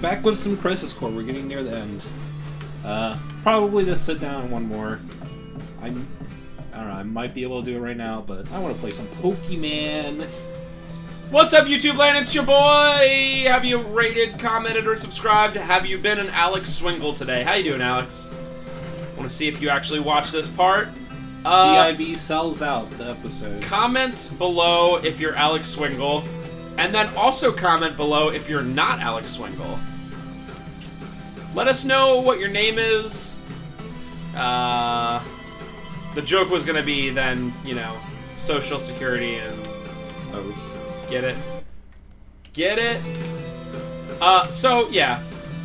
back with some Crisis Core. We're getting near the end. Probably just sit down and one more. I don't know, I might be able to do it right now, but I want to play some Pokemon. What's up, YouTube land? It's your boy! Have you rated, commented, or subscribed? Have you been an Alex Swingle today? How you doing, Alex? Want to see if you actually watched this part? CIB sells out the episode. Comment below if you're Alex Swingle, and then also comment below if you're not Alex Swingle. Let us know what your name is. The joke was gonna be then, you know, Social Security and... Oops. Get it? Get it? So, yeah.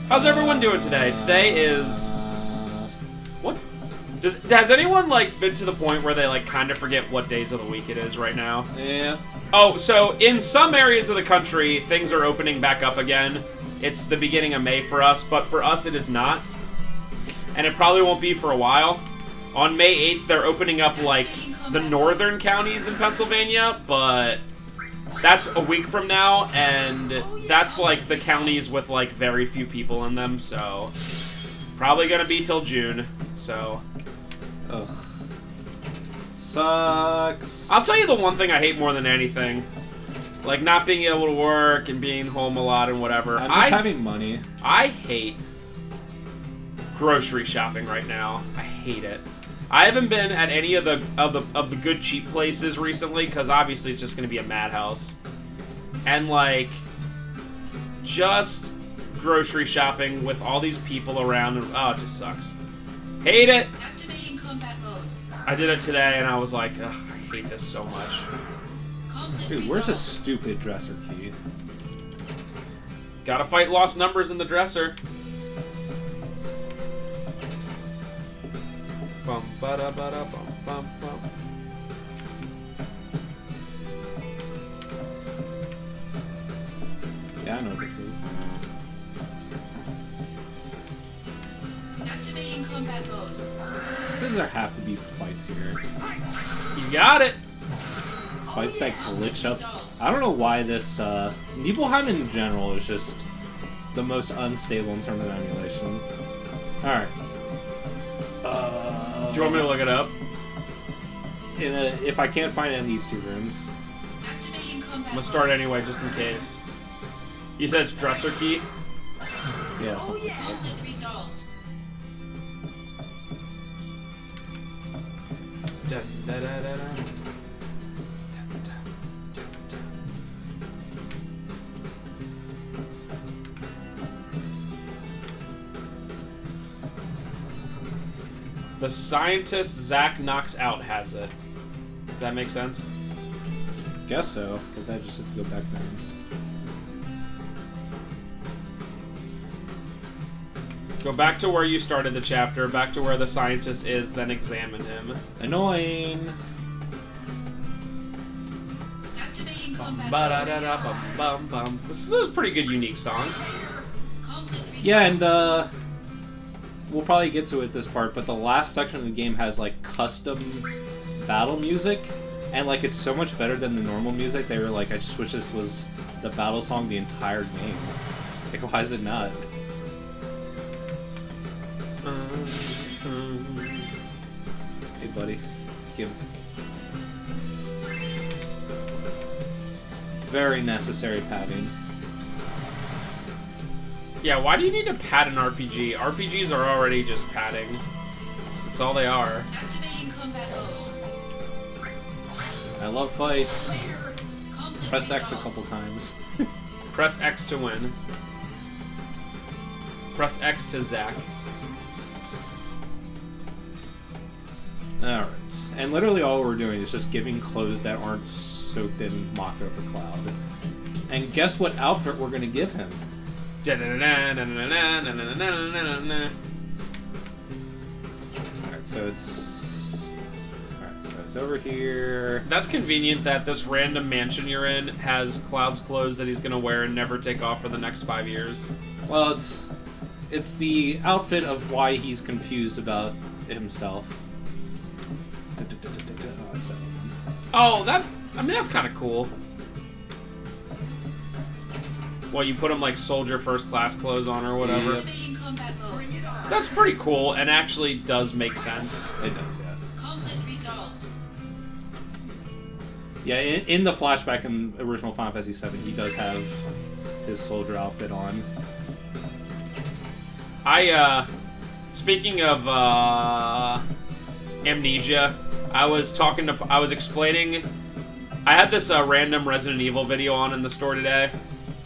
How's everyone doing today? Today is... What? Has anyone, like, been to the point where they, like, kind of forget what days of the week it is right now? Yeah. Oh, so in some areas of the country, things are opening back up again. It's the beginning of May for us, but for us it is not. And it probably won't be for a while. On May 8th, they're opening up, like, the northern counties in Pennsylvania, but... That's a week from now, and that's, like, the counties with, like, very few people in them, so... Probably gonna be till June, so... Ugh. Sucks. I'll tell you the one thing I hate more than anything. Like, not being able to work and being home a lot and whatever. I'm just having money. I hate grocery shopping right now. I hate it. I haven't been at any of the good cheap places recently because obviously it's just going to be a madhouse. And like just grocery shopping with all these people around and oh, it just sucks. Hate it. Activating combat mode. I did it today and I was like, ugh, I hate this so much. Dude, where's a stupid dresser key? Gotta fight lost numbers in the dresser. Bum ba da ba da bum bum bum. Yeah, I know what this is. Activating combat mode. Does there have to be fights here? You got it. Fights that glitch up. I don't know why this Nibelheim in general is just the most unstable in terms of emulation. Alright. Do you want me to look it up? If I can't find it in these two rooms. Activating combat I'm gonna start anyway, just in case. You said it's dresser key? Yeah, something like that. conflict resolved. Dun, da, da, da, da. Dun, dun, dun, dun. The scientist Zack knocks out has it. Does that make sense? Guess so, because I just have to go back there. Go back to where you started the chapter, back to where the scientist is, then examine him. Annoying. Activating Bum, combat ba, da, mode. da, da, bum, bum, bum. This is a pretty good, unique song. Conflict resolved. Yeah, and we'll probably get to it this part, but the last section of the game has like custom battle music, and like it's so much better than the normal music. They were like, I just wish this was the battle song the entire game. Like, why is it not? Hey, buddy. Give. Very necessary padding. Yeah, why do you need to pad an RPG? RPGs are already just padding. That's all they are. Activating combat mode. I love fights. Conflict Press X a resolved. couple times. Press X to win. Press X to Zack. Alright. And literally all we're doing is just giving clothes that aren't soaked in Mako for Cloud. And guess what outfit we're gonna give him? Alright, so it's... Alright, so it's over here. That's convenient that this random mansion you're in has Cloud's clothes that he's gonna wear and never take off for the next 5 years. Well, it's the outfit of why he's confused about himself. Oh, that's that one. Oh, I mean, that's kind of cool. Well, you put them like soldier first class clothes on or whatever. Activating combat mode. That's pretty cool and actually does make sense. It does, yeah. Conflict resolved. Yeah, in the flashback in original Final Fantasy VII, he does have his soldier outfit on. Speaking of amnesia, I was explaining. I had this random Resident Evil video on in the store today,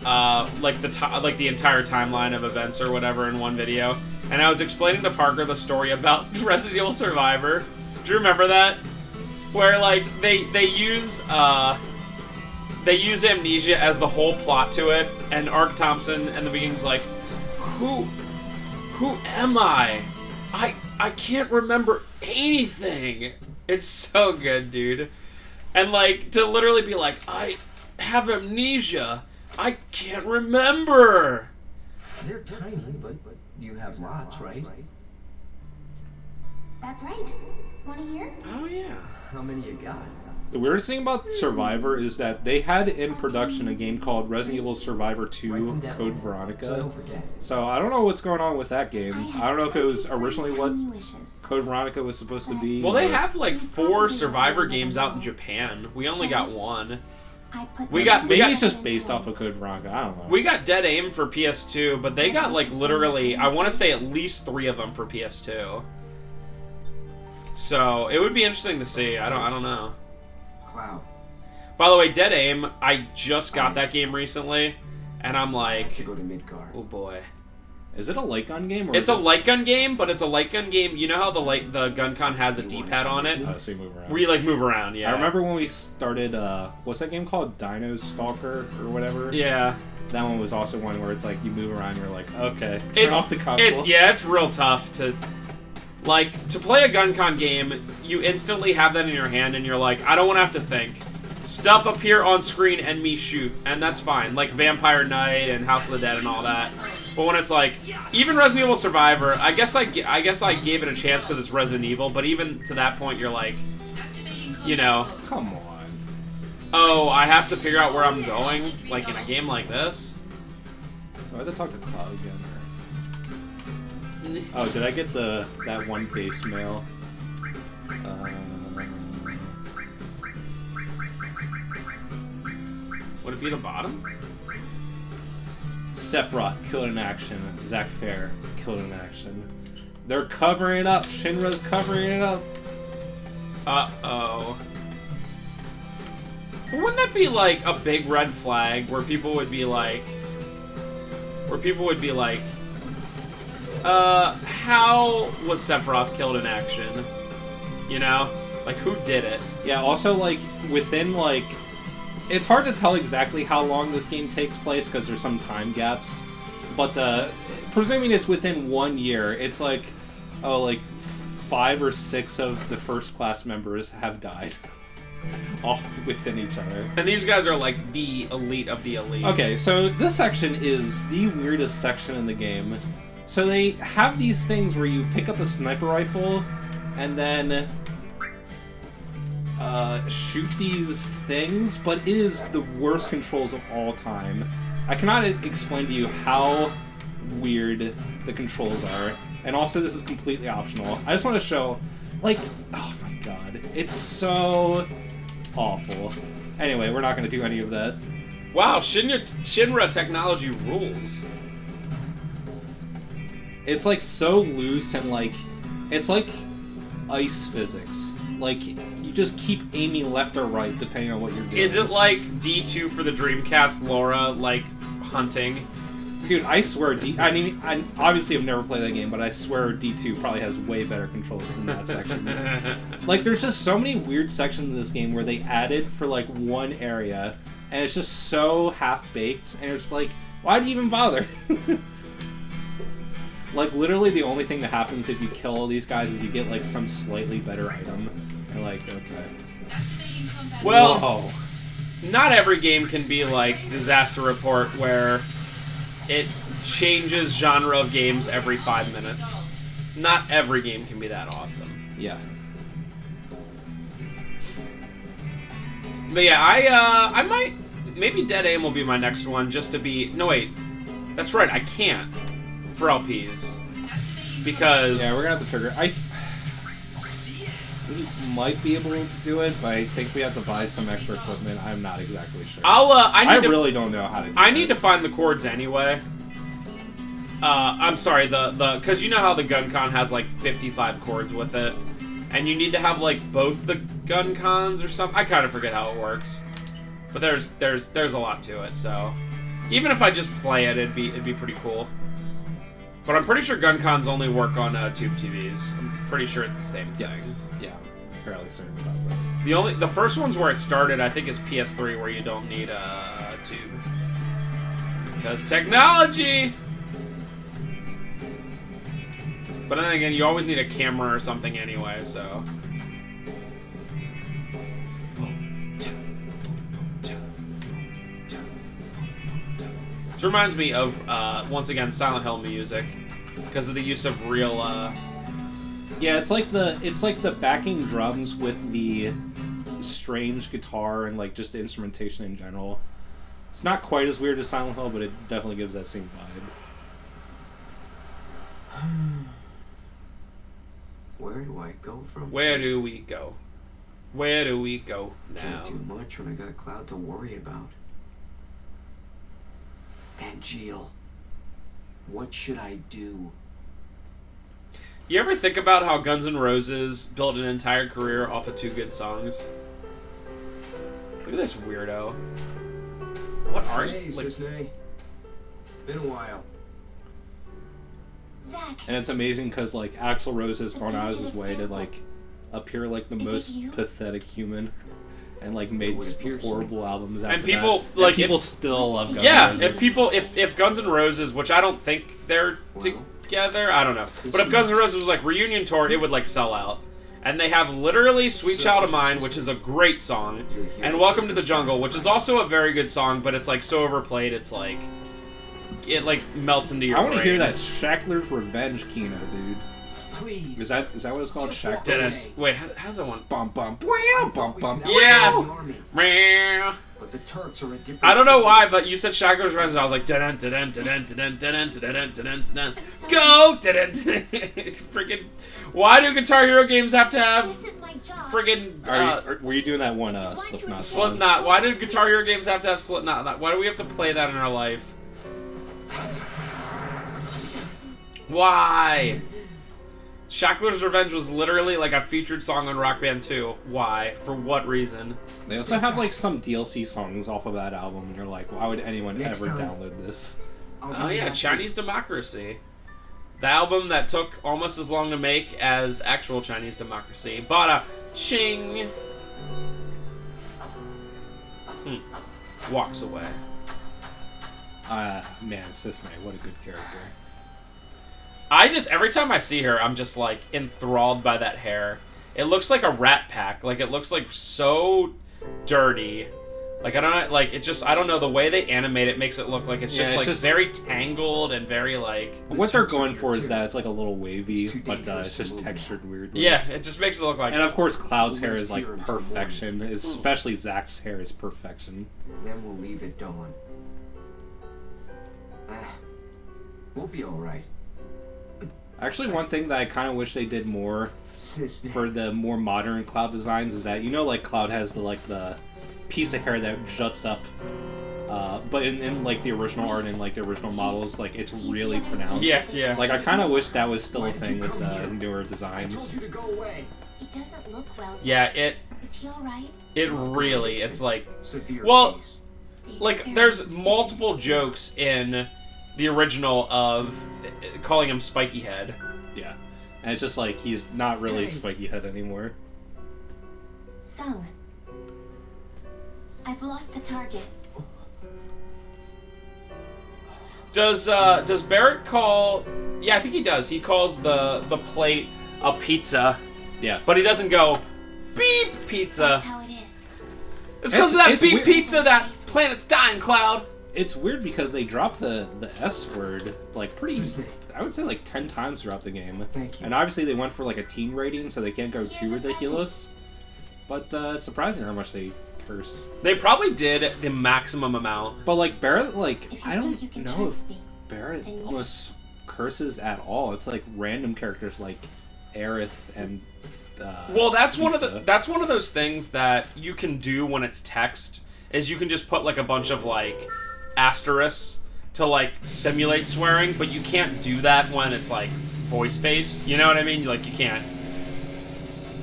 like the entire timeline of events or whatever in one video, and I was explaining to Parker the story about Resident Evil Survivor. Do you remember that? Where like they use amnesia as the whole plot to it, and Ark Thompson in the beginning's like, who am I? I can't remember anything. It's so good, dude. And like to literally be like, I have amnesia. I can't remember. They're tiny, but you have lots, right? That's right. Want to hear? Oh yeah. How many you got? The weirdest thing about Survivor is that they had in production a game called Resident Evil Survivor 2 Code So I Veronica. don't forget. So I don't know what's going on with that game. I don't know if it was originally what Tiny wishes. Code Veronica was supposed to be. Well, they or- have like 4 Survivor games out in Japan. We only got 1. I put We them got- Maybe got- it's just based off of Code Veronica. I don't know. We got Dead Aim for PS2, but they got like literally, I want to say at least 3 of them for PS2. So it would be interesting to see. I don't know. Cloud. By the way, Dead Aim, I just got that game recently, and I'm I have to like, go to Midgard. oh boy. Is it a light gun game? Or It's is a light gun game, but it's a light gun game. You know how the gun con has a D-pad on it? So you move around. Where you like move around, yeah. I remember when we started, what's that game called? Dino Stalker or whatever? Yeah. That one was also one where it's like you move around and you're like, okay, turn off the console. It's real tough to play a gun con game. You instantly have that in your hand and you're like, I don't want to have to think. Stuff appear on screen and me shoot, and that's fine. Like Vampire Knight and House of the Dead and all that. But when it's like, even Resident Evil Survivor, I guess I gave it a chance because it's Resident Evil. But even to that point, you're like, Activating combat you know, mode. Come on. oh, I have to figure out where I'm going, like in a game like this. Do I have to talk to Cloud again? Oh, did I get that one base mail? Would it be the bottom? Sephiroth killed in action. Zack Fair killed in action. They're covering it up. Shinra's covering it up. Uh-oh. But wouldn't that be like a big red flag where people would be like... how was Sephiroth killed in action? You know? Like, who did it? Yeah, also, like, within, like... It's hard to tell exactly how long this game takes place, because there's some time gaps. But, presuming it's within 1 year, it's like... Oh, like, 5 or 6 of the first class members have died. All within each other. And these guys are like the elite of the elite. Okay, so this section is the weirdest section in the game. So they have these things where you pick up a sniper rifle and then shoot these things, but it is the worst controls of all time. I cannot explain to you how weird the controls are. And also, this is completely optional. I just want to show, like, oh my god, it's so awful. Anyway, we're not going to do any of that. Wow, Shinra technology rules. It's like so loose and like it's like ice physics. Like you just keep aiming left or right depending on what you're doing. Is it like D2 for the Dreamcast Laura, like hunting? Dude, I swear I mean, I obviously have never played that game, but I swear D2 probably has way better controls than that section. Like there's just so many weird sections in this game where they added for like one area and it's just so half-baked and it's like, why do you even bother? Like, literally the only thing that happens if you kill all these guys is you get, like, some slightly better item. And, like, okay. Activating combat Well, Whoa. not every game can be like Disaster Report where it changes genre of games every 5 minutes. Not every game can be that awesome. Yeah. But yeah, I might maybe Dead Aim will be my next one, just to be... No, wait. That's right, I can't. For LPs. Because... Yeah, we're gonna have to figure... We might be able to do it, but I think we have to buy some extra equipment. I'm not exactly sure. I really don't know how to do it. I need to find the chords anyway. I'm sorry, because you know how the GunCon has like 55 chords with it? And you need to have like both the GunCons or something? I kind of forget how it works. But there's a lot to it, so... Even if I just play it, it'd be pretty cool. But I'm pretty sure GunCons only work on tube TVs. I'm pretty sure it's the same thing. Yes. Yeah, I'm fairly certain about that. The first ones where it started, I think, is PS3, where you don't need a tube. Because technology! But then again, you always need a camera or something anyway, so... This reminds me of, once again, Silent Hill music. Because of the use of real, Yeah, it's like the backing drums with the strange guitar and like just the instrumentation in general. It's not quite as weird as Silent Hill, but it definitely gives that same vibe. Where do I go from Where here? do we go? Where do we go now? Can't do much when I got Cloud to worry about. Angeal, what should I do? You ever think about how Guns N' Roses built an entire career off of 2 good songs? Look at this weirdo. What are Hey, you? Like, Cisne. Been a while. Zach, And it's amazing because like Axl Rose has gone out of his way to like appear like the Is it most you? pathetic human, and like made would appear so. horrible albums. After people, that. like, and people if- still love Guns N' yeah, Roses. if Guns N' Roses, which I don't think they're Well, together, I don't know. But if Guns N' Roses was like reunion tour, it would like sell out. And they have literally Sweet Child of Mine, which is a great song, and Welcome to the Jungle, which is also a very good song, but it's like so overplayed, it's like it like melts into your I want to brain. hear that Shackler's Revenge Kino, dude. Please. Is that what it's called? Just walk Shackler's? away. Wait, how's that one? Bum bum I bum thought bum we bum. could Yeah. outfit the army, Meow. but the Turks are a different. I don't know story. why, but you said Shackler's Revenge, and I was like, dun dun dun dun dun dun dun dun dun dun. I'm sorry. Go! Dun dun freaking. Why do Guitar Hero games have to have this is my job. friggin' Were you doing that one Slipknot song? Slipknot? Why do Guitar Hero games have to have Slipknot? Why do we have to play that in our life? Why? Shackler's Revenge was literally like a featured song on Rock Band 2. Why? For what reason? They also have like some DLC songs off of that album, and you're like, why would anyone Next ever time. download this? Oh yeah, Chinese Democracy. The album that took almost as long to make as actual Chinese Democracy. Bada ching. Walks away. Man, Cisne, what a good character. Every time I see her, I'm just like enthralled by that hair. It looks like a Rat Pack. Like it looks like so dirty. Like I don't know, the way they animate it makes it look like it's Yeah, just it's like just- very tangled and very like What they're going for is that it's like a little wavy, It's too but dangerous it's to just move. textured weirdly. yeah, it just makes it look like And of course, Cloud's hair We'll is like hear until perfection. Especially Zach's hair is perfection. Then we'll leave at dawn. We'll be all right. Actually, one thing that I kind of wish they did more Cisne. for the more modern Cloud designs is that, you know, like Cloud has the piece of hair that juts up, but in like the original art and like the original models, like it's really pronounced. yeah. Like I kind of wish that was still a Why did thing you with come the here? newer I told designs. you to go away. It doesn't look well. Zach. Yeah, it Is he all right? really, it's like Severe Well, case. The like there's experiment. multiple jokes in the original of calling him Spiky Head. Yeah, and it's just like he's not really Spiky Head anymore. Sung. I've lost the target. Does Barrett call? Yeah, I think he does. He calls the plate a pizza, Yeah, but he doesn't go beep pizza. That's how it is. It's because of that it's beep weird. pizza that planet's dying, Cloud. it's weird because they drop the S word like pretty. Cisne. I would say like 10 times throughout the game. Thank you. And obviously they went for like a teen rating, so they can't go too Here's a ridiculous. But it's surprising how much they curse. They probably did the maximum amount. But like Barrett, like If you I think don't you can know if trust me, Barrett then yes. was curses at all. It's like random characters like Aerith and. Well, that's one of Tifa. that's one of those things that you can do when it's text. Is you can just put like a bunch of like asterisks to like simulate swearing, but you can't do that when it's like voice based. You know what I mean? Like you can't.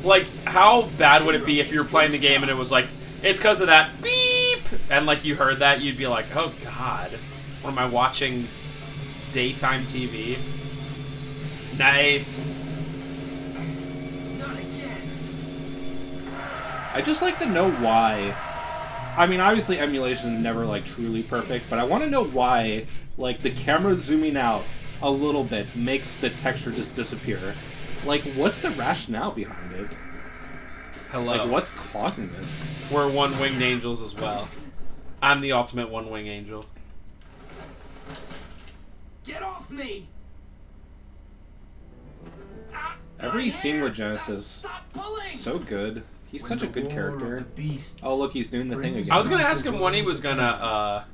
Like, how bad would it be if you were playing the game and it was like, it's because of that beep, and like you heard that, you'd be like, oh god, what am I watching? Daytime TV? Nice. Not again. I just like to know why. I mean, obviously emulation is never like truly perfect, but I want to know why like the camera zooming out a little bit makes the texture just disappear. Like, what's the rationale behind it? Hello. Like, what's causing it? We're one-winged angels as well. I'm the ultimate one-wing angel. Get off me! Every scene with Genesis, Stop pulling! so good. He's When such a the good war of character. the beasts Oh, look, he's doing the thing brings again. I was gonna ask him when he was gonna,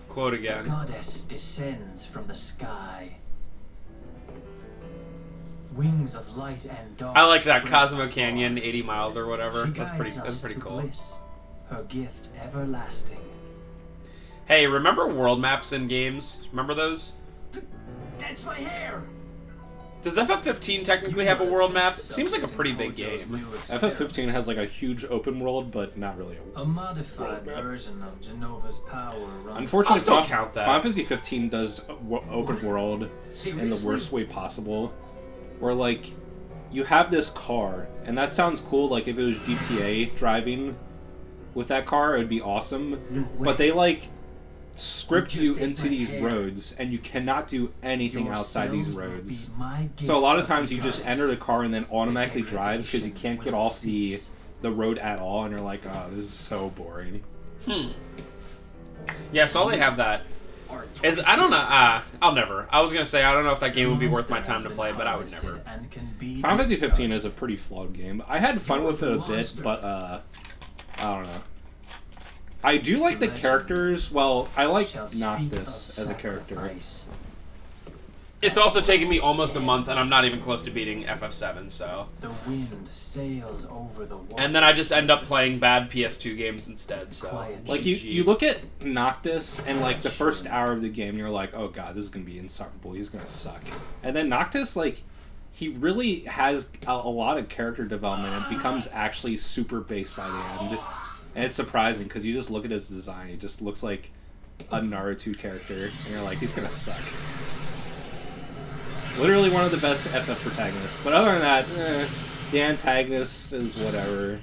quote The again. goddess descends from the sky. Wings of light and dark. I like that spring Cosmo afar. Canyon, 80 miles or whatever. She That's guides us pretty to cool. bliss, her gift everlasting. Hey, remember world maps in games? Remember those? That's my hair. Does FF15 technically have a world map? It seems like a pretty big game. FF15 has like a huge open world, but not really A modified World map. version of Genova's power runs. Unfortunately, I'll still Final count that. Final Fantasy 15 does open world in the Seriously? worst way possible. Where, like, you have this car, and that sounds cool, like, if it was GTA driving with that car, it would be awesome. No way. But they, like, script You you just ate into my these hair. roads, and you cannot do anything outside these Yourselves will roads. be my So a lot of gift times the you just goddess. enter the car and then automatically drives because you Degradation can't get will off cease. the road at all, and you're like, oh, this is so boring. Yeah, so they have that. Is I don't know. I'll never. I was gonna say I don't know if that game would be worth my time to play, but I would never. Final Fantasy 15 is a pretty flawed game. I had fun with it a bit, but I don't know. I do like the characters. Well, I like Noctis as a character. It's also taken me almost a month, and I'm not even close to beating FF7. So, The wind sails over the water. and then I just end up playing bad PS2 games instead. So, Quiet. Like GG. you look at Noctis and like the first hour of the game, you're like, oh god, this is gonna be insufferable. He's gonna suck. And then Noctis, like, he really has a lot of character development and becomes actually super based by the end. And it's surprising because you just look at his design, he just looks like a Naruto character, and you're like, he's gonna suck. Literally one of the best FF protagonists. But other than that, the antagonist is whatever.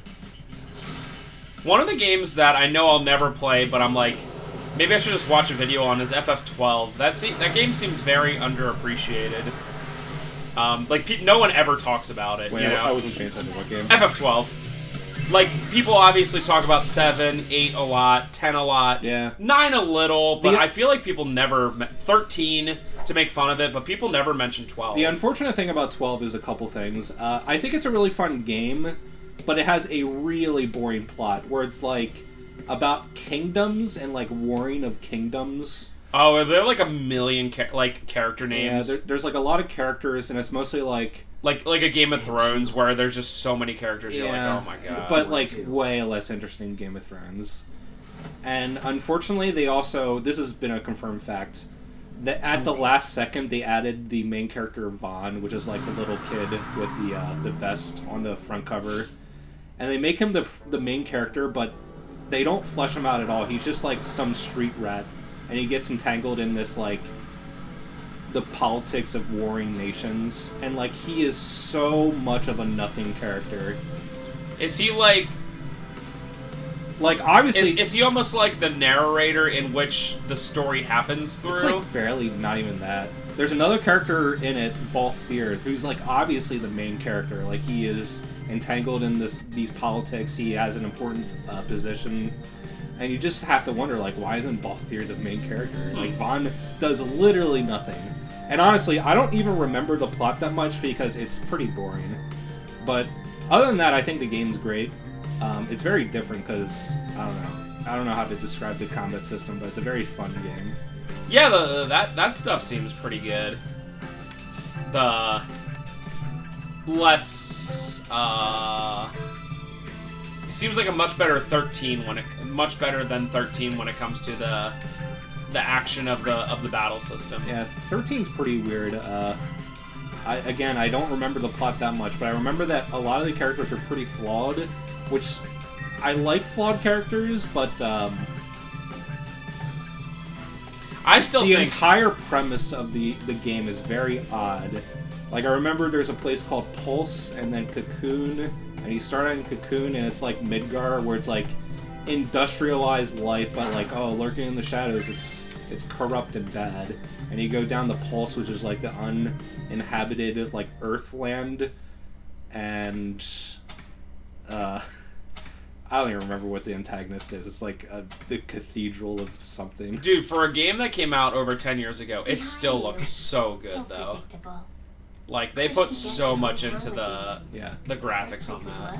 One of the games that I know I'll never play, but I'm like, maybe I should just watch a video on is FF12. That game seems very underappreciated. Like no one ever talks about it. Wait, you know? I wasn't paying attention to what game. FF12. Like people obviously talk about 7, 8 a lot, 10 a lot, Yeah. 9 a little, but The- I feel like people never 13 to make fun of it, but people never mention 12. The unfortunate thing about 12 is a couple things. I think it's a really fun game, but it has a really boring plot where it's like about kingdoms and like warring of kingdoms. Oh, there are like a million character names. Yeah, there's like a lot of characters, and it's mostly like like a Game of Thrones where there's just so many characters. You're like, oh my god. but like way less interesting than Game of Thrones. And unfortunately, they also this has been a confirmed fact that at the last second they added the main character Vaughn, which is like the little kid with the vest on the front cover, and they make him the main character, but they don't flesh him out at all. He's just like some street rat, and he gets entangled in this like the politics of warring nations, and like he is so much of a nothing character. Is he like obviously is he almost like the narrator in which the story happens through? it's like barely not even that. There's another character in it, Balthier, who's like obviously the main character. Like he is entangled in these politics. He has an important position, and you just have to wonder like, why isn't Balthier the main character? Like Vaughn does literally nothing. And honestly, I don't even remember the plot that much because it's pretty boring. But other than that, I think the game's great. It's very different because I don't know how to describe the combat system, but it's a very fun game. Yeah, that stuff seems pretty good. The less it seems like a much better 13 much better than 13 when it comes to the action of the battle system. Yeah, 13's pretty weird. I don't remember the plot that much, but I remember that a lot of the characters are pretty flawed, which I like flawed characters, but I still the think entire premise of the game is very odd. Like, I remember there's a place called Pulse and then Cocoon, and you start out in Cocoon and it's like Midgar, where it's like industrialized life, but like, oh, lurking in the shadows, it's corrupt and bad. And you go down the Pulse, which is like the uninhabited like Earthland, and I don't even remember what the antagonist is. It's like the cathedral of something. dude, for a game that came out over 10 years ago, it still looks so good though. Predictable. Like, they put so much into the Yeah. graphics on that.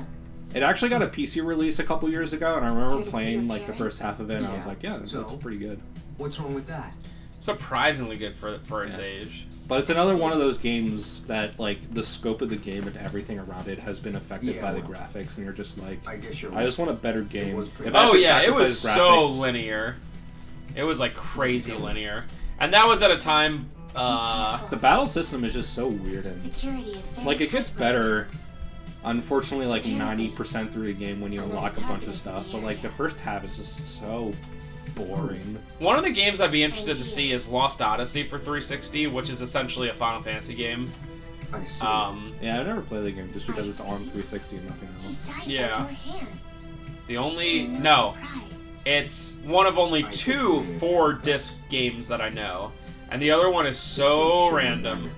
It actually got a PC release a couple years ago, and I remember playing like the first half of it, and I was Yeah. like, yeah, this looks pretty good. What's wrong with that? Surprisingly good for its age. But it's another one of those games that, like, the scope of the game and everything around it has been affected by the graphics, and you're just like, I guess you're I just want a better game. was pretty- If I have Oh to yeah, it was sacrifice so graphics- linear. It was like crazy linear, and that was at a time. The battle system is just so weird, and Security is very like it gets tight. better. Unfortunately, like 90% through the game when you unlock a bunch of stuff, but like the first half is just so boring. One of the games I'd be interested to see is Lost Odyssey for 360, which is essentially a Final Fantasy game. I see. Yeah, I never played the game just because it's on 360 and nothing He else. died by Yeah. your hand. It's the only You're not no. surprised. It's one of only 2 4-disc games that I know, and the other one is so random.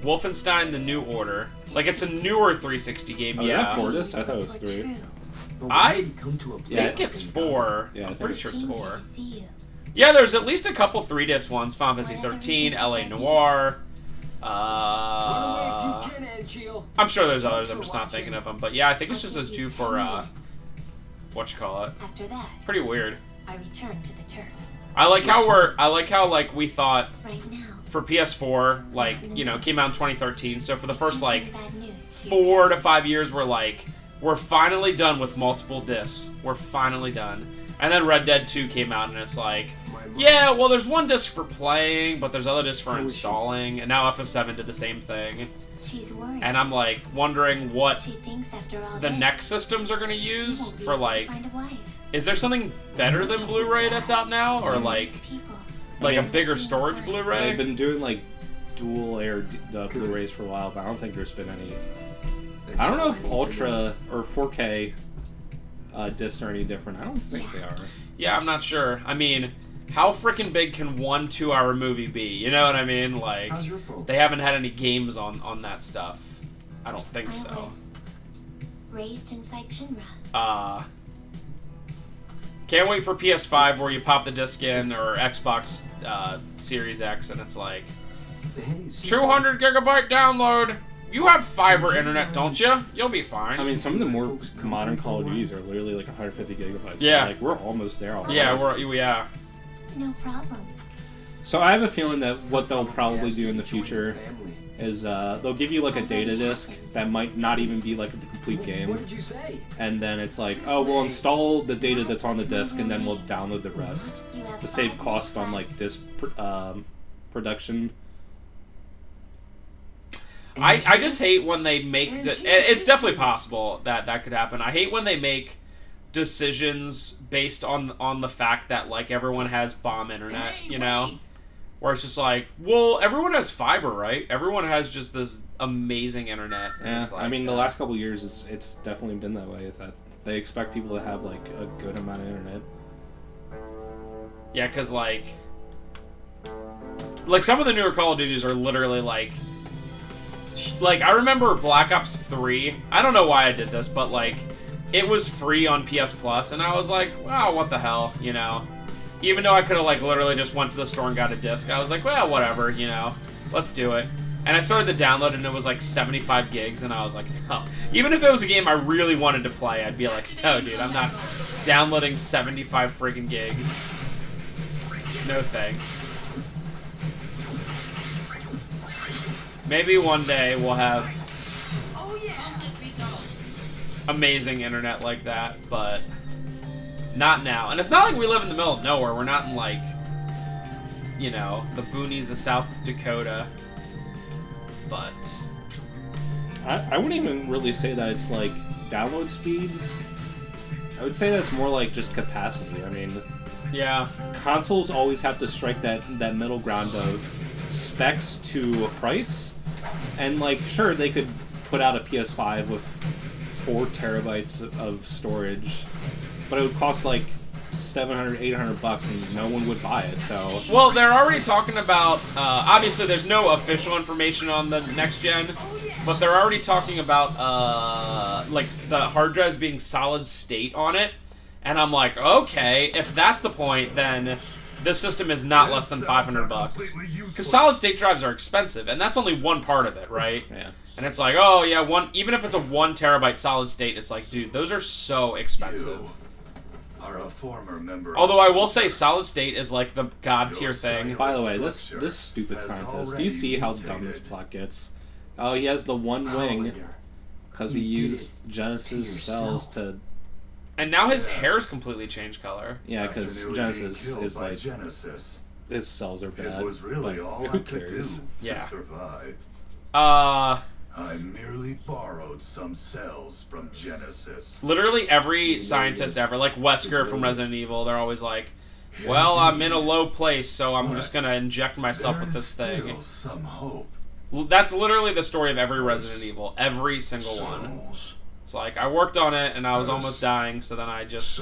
Wolfenstein: The New Order. Like, it's a newer 360 game, Oh, is that yeah. 4 discs? I thought it was That's 3. true. But I when you come to a I Yeah. think it's 4. Yeah, I I'm think pretty it's sure it's Came here 4. to see you. Yeah, there's at least a couple 3-disc ones. Final Fantasy 13, LA Noire. Run away if you can, Angeal. I'm sure there's others. I'm just not thinking of them. But yeah, I think it's just those 2 for whatchamacallit. After that, Pretty weird. I return to the Turks. I like how like we thought Right now, for PS4, like, you know, came out in 2013. So for the first like bad news to you. 4 to 5 years, we're finally done with multiple discs. We're finally done. And then Red Dead 2 came out, and it's like, yeah, well, there's 1 disc for playing, but there's other discs for installing. And now FF7 did the same thing. She's worried. And I'm like wondering what She thinks after all the this, next systems are gonna you use won't be for able to like. find a wife. Is there something better than Blu-ray that's out now, or like Nice people. a bigger storage They've Blu-ray? been doing like dual air Blu-rays for a while, but I don't think there's been any. I don't know if Ultra or 4K discs are any different. I don't think they are. Yeah, I'm not sure. I mean, how freaking big can 1 2-hour movie be? You know what I mean? Like, How's your phone? they haven't had any games on that stuff. I don't think I so. was raised inside Shinra. Can't wait for PS5 where you pop the disc in, or Xbox Series X, and it's like Hey, see 200 gigabyte download. You have fiber internet, don't you? You'll be fine. I mean, some of the more modern Call of Duties are literally like 150 gigabytes. Yeah. So, like we're almost there already. yeah, yeah. No problem. So I have a feeling that what they'll probably Yes, do in the join future family. is they'll give you like a data disk that might not even be like the complete What game, did you say? and then it's like, oh, we'll install the data that's on the disk, and then we'll download the rest You have to save 5 cost on minutes like disc production. I just hate when they make... it's definitely possible that could happen. I hate when they make decisions based on the fact that, like, everyone has bomb internet, you know? Where it's just like, well, everyone has fiber, right? Everyone has just this amazing internet. And Yeah, it's like, I mean, the last couple years, it's definitely been that way. That they expect people to have like a good amount of internet. Yeah, because, like, some of the newer Call of Duties are literally, like, I remember Black Ops 3. I don't know why I did this, but, like, it was free on PS Plus, and I was like, wow, what the hell, you know? Even though I could have, like, literally just went to the store and got a disc, I was like, well, whatever, you know? Let's do it. And I started the download, and it was like 75 gigs, and I was like, no. Even if it was a game I really wanted to play, I'd be like, no, dude, I'm not downloading 75 freaking gigs. No thanks. Maybe one day we'll have Conflict resolved. amazing internet like that, but not now. And it's not like we live in the middle of nowhere. We're not in, like, you know, the boonies of South Dakota. But I wouldn't even really say that it's like download speeds. I would say that's more like just capacity. I mean, yeah, consoles always have to strike that middle ground of specs to price. And like, sure, they could put out a PS5 with 4 terabytes of storage, but it would cost like $700, $800, and no one would buy it. So, well, they're already talking about. Obviously, there's no official information on the next gen, but they're already talking about like the hard drives being solid state on it. And I'm like, okay, if that's the point, then this system is not less than $500. Because solid state drives are expensive, and that's only one part of it, right? yeah. And it's like, oh yeah, even if it's a 1 terabyte solid state, it's like, dude, those are so expensive. Are a former member. Although I will say, solid state is like the god tier thing. By the way, this stupid scientist. Do you see how dumb this plot gets? Oh, he has the one wing because he used Genesis cells to. And now his hair's completely changed color. Yeah, because Genesis is like Genesis. his cells are bad. It was really but all who I could do cares? to Yeah. survive. I merely borrowed some cells from Genesis. Literally every scientist ever, like Wesker from Resident Evil, they're always like, well, I'm in a low place, so I'm just gonna inject myself with this thing. Still some hope. That's literally the story of every Resident Evil, every single one. It's like, I worked on it, and I was almost dying, so then I just...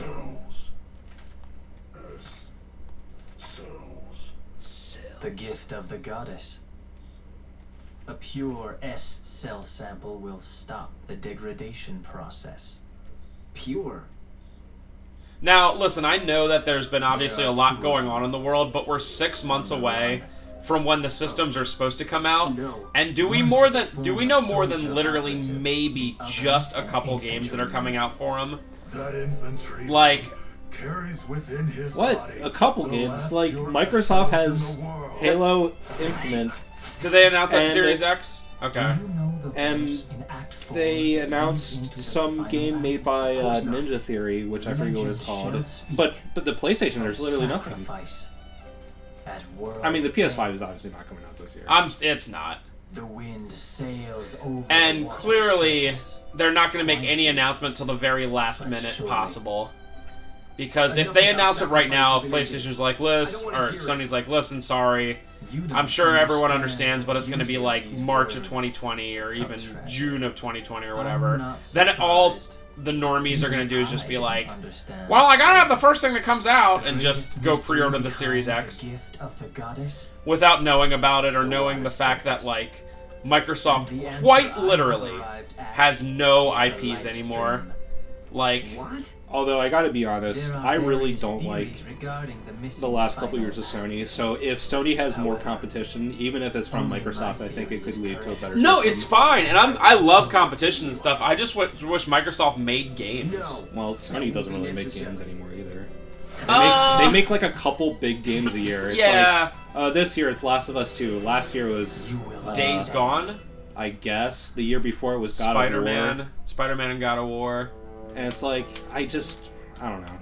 The gift of the goddess. A pure S cell sample will stop the degradation process. Pure. Now, listen, I know that there's been obviously a lot going on in the world, but we're 6 months away from when the systems are supposed to come out. And do we know more than literally maybe just a couple games that are coming out for them? That infantry Like, carries within his What? body A couple the games? last Like, pure Microsoft essence has in the world. Halo Infinite, did they announce that And Series X? Okay. and they announced some game made by Ninja Theory, which I forget what it's called. But the PlayStation, there's literally nothing. I mean, the PS5 is obviously not coming out this year. It's not. The wind sails over And the water clearly, surface. they're not going to make any announcement till the very last minute possible. Because if they announce it right now, if PlayStation's like, listen, or Sony's like, listen, sorry, I'm sure everyone understands, but it's going to be like March of 2020 or even June of 2020 or whatever, then all the normies are going to do is just be like, well, I gotta have the first thing that comes out, and just go pre-order the Series X without knowing about it or knowing the fact that, like, Microsoft quite literally has no IPs anymore. Like, Although I gotta be honest, I really don't like the last couple years of Sony. So if Sony has more competition, even if it's from Microsoft, I think it could lead to a better no, system. it's fine, and I love competition and stuff. I just wish Microsoft made games. Well, Sony doesn't really make games anymore either. They make like a couple big games a year. It's Yeah. like, this year it's Last of Us 2. Last year was Days Gone, I guess. The year before it was God of War. Spider-Man and God of War. And it's like, I don't know.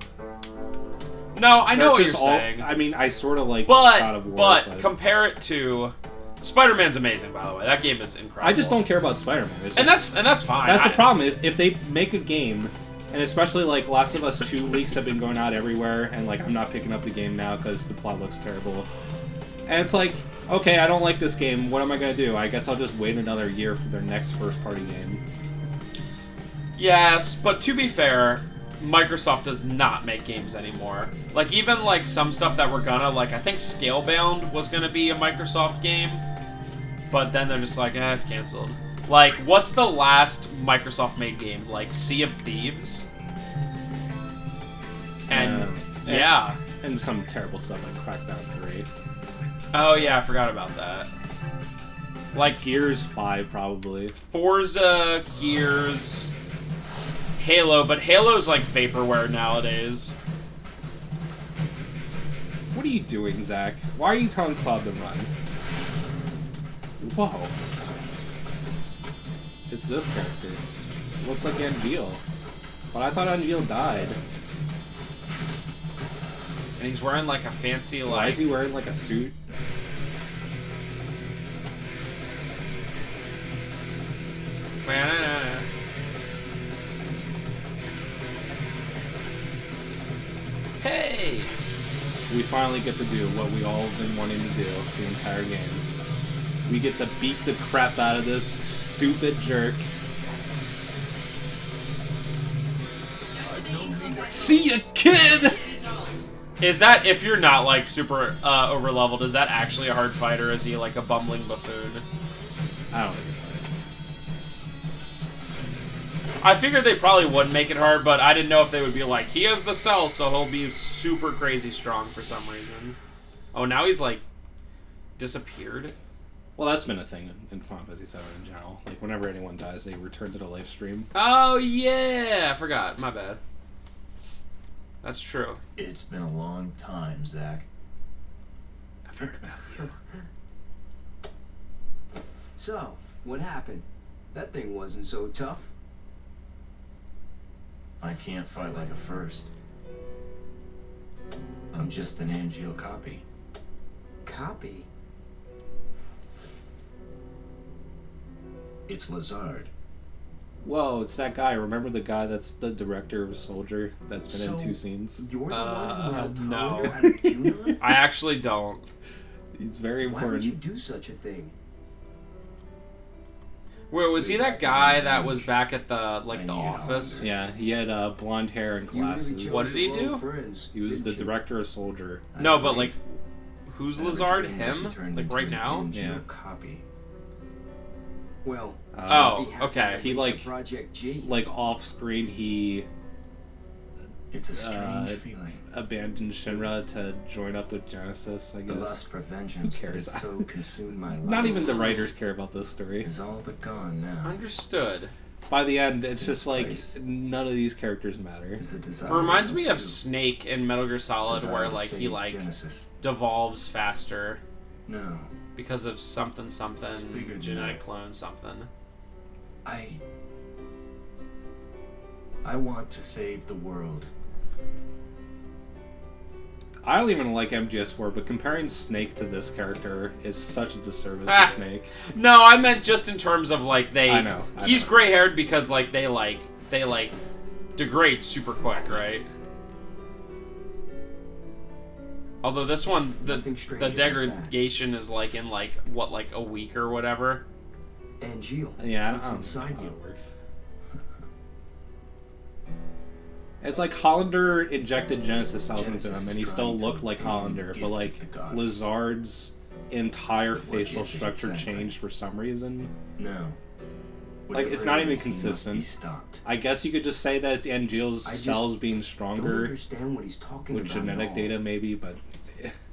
No, I know They're what you're just saying. I mean, I sort of like God of War. But compare it to... Spider-Man's amazing, by the way. That game is incredible. I just don't care about Spider-Man. And that's fine. That's the problem. If they make a game, and especially like Last of Us 2 leaks have been going out everywhere, and like I'm not picking up the game now because the plot looks terrible. And it's like, okay, I don't like this game. What am I gonna do? I guess I'll just wait another year for their next first-party game. Yes, but to be fair, Microsoft does not make games anymore. Like, even, like, some stuff that we're gonna, like, I think Scalebound was gonna be a Microsoft game, but then they're just like, it's canceled. Like, what's the last Microsoft-made game? Like, Sea of Thieves? And, yeah. And some terrible stuff like Crackdown 3. Oh, yeah, I forgot about that. Like Gears 5, probably. Forza, Gears, Halo, but Halo's like vaporware nowadays. What are you doing, Zach? Why are you telling Cloud to run? Whoa. It's this character. Looks like Angeal. But I thought Angeal died. And he's wearing like a fancy like... Why is he wearing like a suit? Hey! We finally get to do what we all have been wanting to do the entire game. We get to beat the crap out of this stupid jerk. See ya, kid! Is that, if you're not like super over leveled, is that actually a hard fight, or is he like a bumbling buffoon? I don't think so. I figured they probably would make it hard, but I didn't know if they would be like, he has the cell, so he'll be super crazy strong for some reason. Oh, now he's like disappeared. Well, that's been a thing in Final Fantasy VII in general. Like, whenever anyone dies, they return to the live stream. Oh, yeah! I forgot. My bad. That's true. It's been a long time, Zach. I've heard about you. So, what happened? That thing wasn't so tough. I can't fight like a first. I'm just an Angeal copy. Copy? It's Lazard. Whoa, it's that guy. Remember the guy that's the director of Soldier that's been in 2 scenes? You're the one who helped no. Tyler out of Junon? I actually don't. He's very Why important. would you do such a thing? Wait, was he that guy that was back at the, like, the office? Yeah, he had blonde hair and You really glasses. chose What did he the wrong do? Friends, He was the didn't you? director of Soldier. No, but, like, who's Lazard? Him? Like, right now? Yeah. Copy. Well, Oh, just be happy okay. I He, went to like- Project G. Like, off-screen, he It's a strange feeling. abandoned Shinra to join up with Genesis, I The guess. lust for vengeance that cares? has so consumed my life. Not even the writers care about this story. is all but gone now. Understood. By the end, it's just like, Place. none of these characters matter. Is a desire It reminds me to of Snake in Metal Gear Solid, desire where, to like, he, save like, Genesis. devolves faster No, because of something, It's bigger than genetic that. clone something. I want to save the world. I don't even like MGS4, but comparing Snake to this character is such a disservice Ah. to Snake. No, I meant just in terms of, like, they... I know. He's gray-haired because, like, they degrade super quick, right? Although this one, Nothing strange the about that. degradation is, like, in, like, what, like, a week or whatever? Angeal Yeah, I lives don't know inside how you. it works. It's like Hollander injected Genesis cells into Genesis him, and is he still trying to looked like obtain Hollander, the but gift like of the gods. Lazard's entire But what facial is it structure exactly? changed for some reason. No. Like, it's not even Whatever it is, he must consistent. be stopped. I guess you could just say that it's Angeal's I just cells being Don't stronger understand what he's talking with about at genetic all. data, maybe, but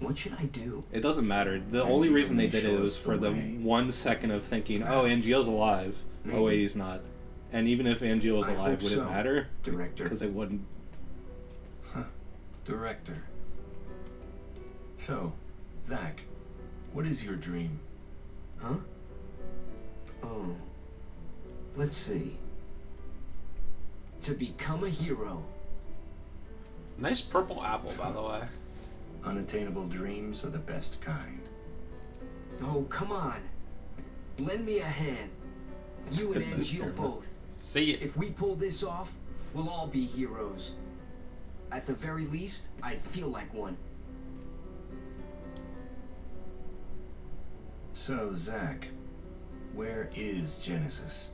What should I do? it doesn't matter. The Maybe only you reason they can did it show was us for the the way. 1 second of thinking, oh, Perhaps. Angeal's alive. Oh, Maybe. wait, he's not. And even if Angeal was I alive, hope would so, it matter? Director. Because it wouldn't. Director. So, Zach, what is your dream? Huh? Oh. Let's see. To become a hero. Nice purple apple, by the way. Unattainable dreams are the best kind. Oh, come on. Lend me a hand. You and Goodness, Angeal Karen. both. See it. If we pull this off, we'll all be heroes. At the very least, I'd feel like one. So, Zach, where is Genesis?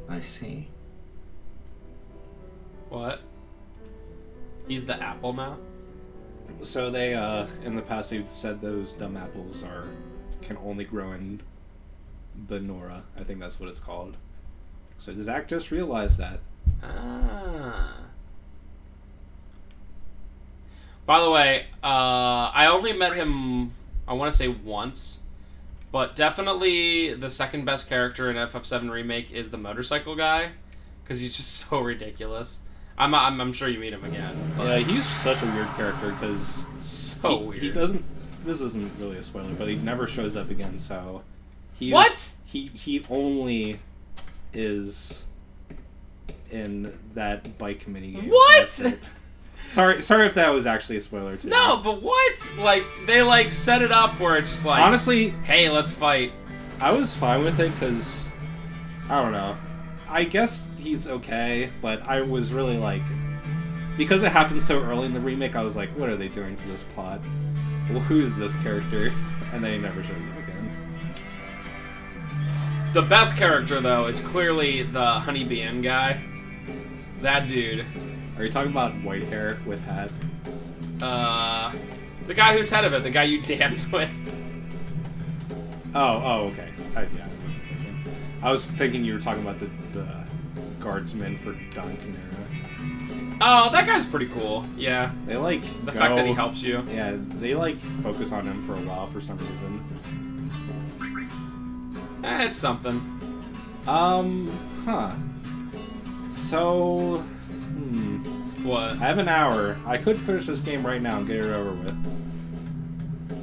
I see. What? He's the apple now? So they, in the past, they've said those dumb apples can only grow in Benora. I think that's what it's called. So Zach just realized that. Ah. By the way, I only met him, I want to say once, but definitely the second best character in FF7 Remake is the motorcycle guy, because he's just so ridiculous. I'm sure you meet him again. Yeah, he's such a weird character because so weird. He doesn't. This isn't really a spoiler, but he never shows up again. So what? He only is in that bike committee game. What? Sorry if that was actually a spoiler too. No, but what? Like they like set it up where it's just like honestly, hey, let's fight. I was fine with it because I don't know. I guess he's okay, but I was really like, because it happened so early in the remake, I was like, what are they doing to this plot? Well, who is this character? And then he never shows up again. The best character, though, is clearly the Honeybee Inn guy. That dude. Are you talking about white hair with hat? The guy who's head of it, the guy you dance with. Oh, okay. I was thinking you were talking about the guardsman for Don Canera. Oh, that guy's pretty cool. Yeah. They like the fact that he helps you. Yeah, they like focus on him for a while for some reason. It's something. Huh. So, What? I have an hour. I could finish this game right now and get it over with.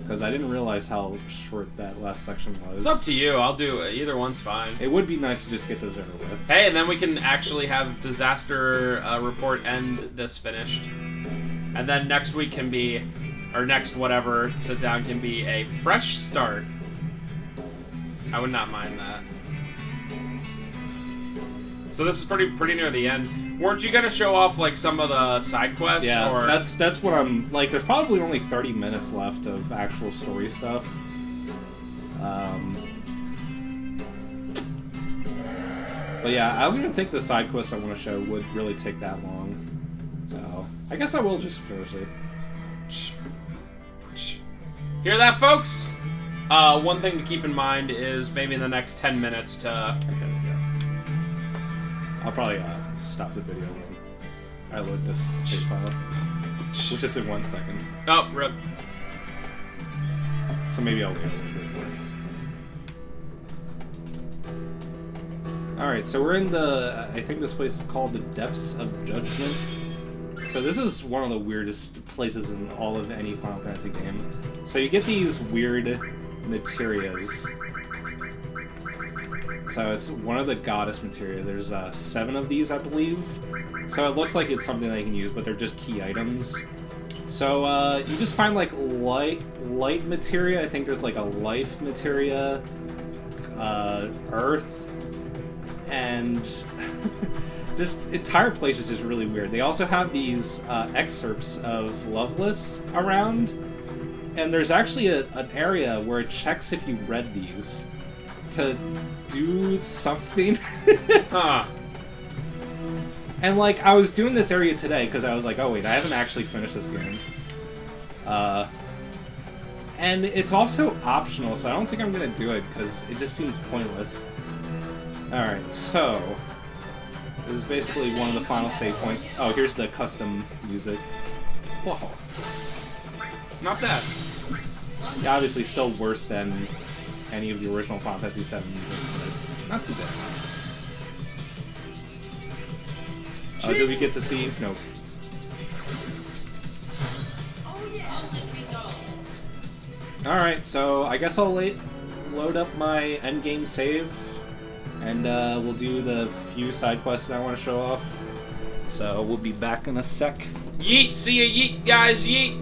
Because I didn't realize how short that last section was. It's up to you. I'll do it. Either one's fine. It would be nice to just get this over with. Hey, and then we can actually have Disaster Report end this finished. And then next week can be, or next whatever sit down can be a fresh start. I would not mind that. So this is pretty near the end. Weren't you gonna show off like some of the side quests? Yeah, or... that's what I'm like. There's probably only 30 minutes left of actual story stuff. But yeah, I don't even think the side quests I want to show would really take that long. So I guess I will just finish it. Hear that, folks? One thing to keep in mind is maybe in the next 10 minutes to. Okay, yeah. I'll probably stop the video when I load this save file, which is in 1 second. Oh, rip. So maybe I'll wait a little bit more. Alright, so we're in the, I think this place is called the Depths of Judgment. So this is one of the weirdest places in all of any Final Fantasy game. So you get these weird materias. So it's one of the goddess materia. There's 7 of these, I believe. So it looks like it's something that you can use, but they're just key items. So you just find like light materia. I think there's like a life materia, earth, and this entire place is just really weird. They also have these excerpts of Loveless around, and there's actually an area where it checks if you read these to do something. Huh. And like, I was doing this area today because I was like, oh wait, I haven't actually finished this game. And it's also optional, so I don't think I'm gonna do it because it just seems pointless. Alright, so this is basically one of the final save points. Oh, here's the custom music. Whoa. Not bad. Yeah, obviously still worse than any of the original Final Fantasy VII music, but not too bad. Oh, did we get to see? Nope. Alright, so I guess I'll load up my endgame save, and we'll do the few side quests that I want to show off. So we'll be back in a sec. Yeet! See ya, yeet, guys, yeet!